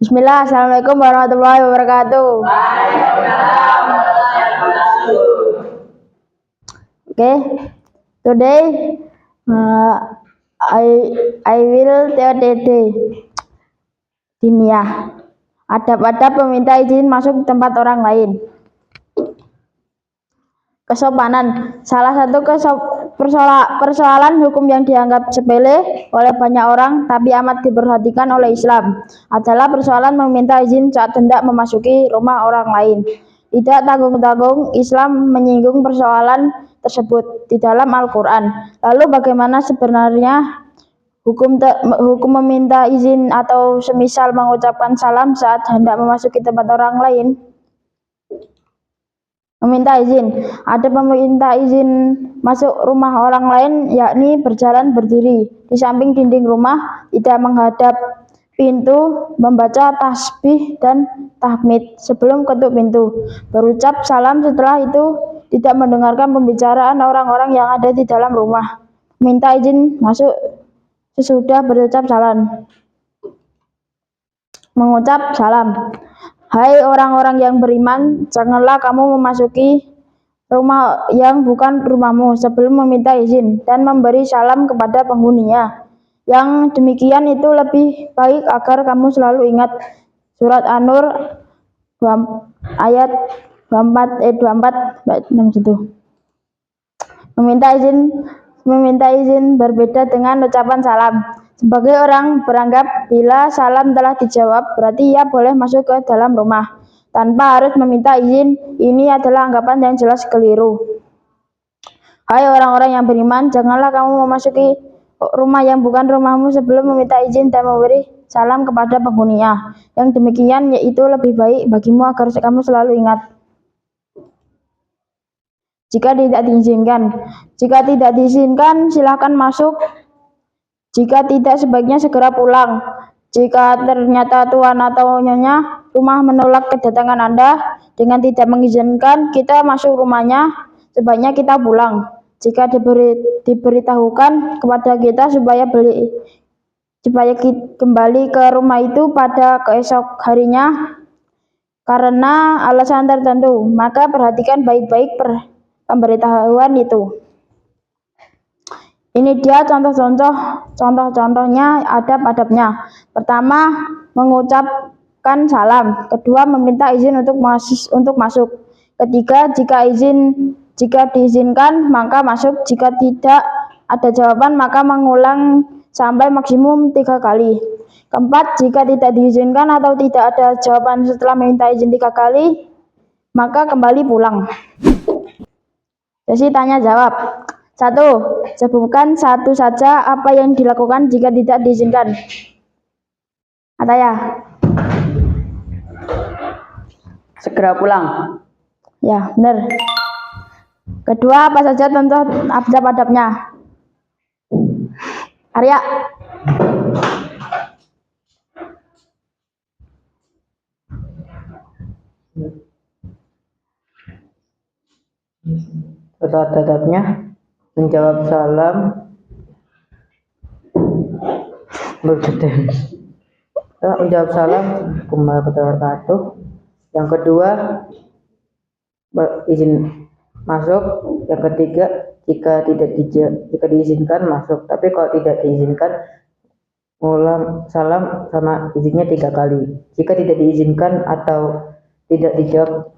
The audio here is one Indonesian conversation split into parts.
Bismillah, Assalamualaikum warahmatullahi wabarakatuh. Okay, today I will tell Diniyah. Adab-adab meminta izin masuk tempat orang lain. Kesopanan. Salah satu persoalan hukum yang dianggap sepele oleh banyak orang tapi amat diperhatikan oleh Islam adalah persoalan meminta izin saat hendak memasuki rumah orang lain. Tidak tanggung-tanggung Islam menyinggung persoalan tersebut di dalam Al-Quran. Lalu bagaimana sebenarnya hukum meminta izin atau semisal mengucapkan salam saat hendak memasuki tempat orang lain? Meminta izin. Ada meminta izin masuk rumah orang lain, yakni berjalan berdiri di samping dinding rumah, tidak menghadap pintu, membaca tasbih dan tahmid sebelum ketuk pintu, berucap salam setelah itu, tidak mendengarkan pembicaraan orang-orang yang ada di dalam rumah. Minta izin masuk sesudah berucap salam. Mengucap salam. Hai orang-orang yang beriman, janganlah kamu memasuki rumah yang bukan rumahmu sebelum meminta izin dan memberi salam kepada penghuninya. Yang demikian itu lebih baik agar kamu selalu ingat. Surat An-Nur ayat 24 ayat 6 situ. Meminta izin berbeda dengan ucapan salam. Sebagai orang beranggap bila salam telah dijawab, berarti ia boleh masuk ke dalam rumah tanpa harus meminta izin. Ini adalah anggapan yang jelas keliru. Hai orang-orang yang beriman, janganlah kamu memasuki rumah yang bukan rumahmu sebelum meminta izin dan memberi salam kepada penghuninya. Yang demikian yaitu lebih baik bagimu agar kamu selalu ingat. Jika tidak diizinkan, silakan masuk. Jika tidak, sebaiknya segera pulang. Jika ternyata tuan atau nyonya rumah menolak kedatangan Anda dengan tidak mengizinkan kita masuk rumahnya, sebaiknya kita pulang. Jika diberitahukan kepada kita supaya kembali ke rumah itu pada keesok harinya karena alasan tertentu, maka perhatikan baik-baik pemberitahuan itu. Ini dia contoh-contohnya adab-adabnya. Pertama, mengucapkan salam. Kedua, meminta izin untuk masuk. Ketiga, jika diizinkan maka masuk. Jika tidak ada jawaban maka mengulang sampai maksimum 3 kali. Keempat, jika tidak diizinkan atau tidak ada jawaban setelah meminta izin 3 kali, maka kembali pulang. Sesi tanya jawab. 1. Sebutkan satu saja apa yang dilakukan jika tidak diizinkan. Ataya. Segera pulang. Ya, benar. Kedua, apa saja contoh adab-adabnya? Arya. Adab-adabnya menjawab salam, menjawab salam, wabarakatuh. Yang kedua, izin masuk. Yang ketiga, jika diizinkan masuk. Tapi kalau tidak diizinkan, ulang salam sama izinnya 3 kali. Jika tidak diizinkan atau tidak dijawab,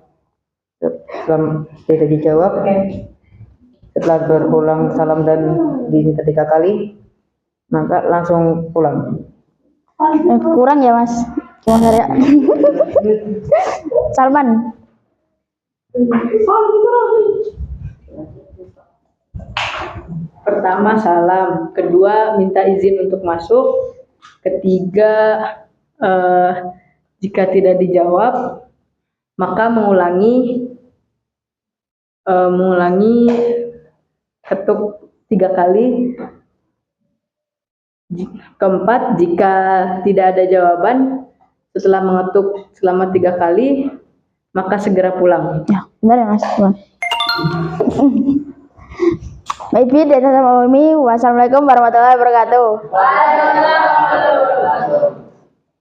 setelah berulang salam dan diizinkan 3 kali, maka langsung pulang. Kurang ya Mas? Ya. Salman. Pertama salam, kedua minta izin untuk masuk, ketiga jika tidak dijawab maka mengulangi ketuk 3 kali. Keempat, jika tidak ada jawaban setelah mengetuk selama 3 kali maka segera pulang. Ya, benar ya Mas. Baik, wassalamualaikum warahmatullahi wabarakatuh.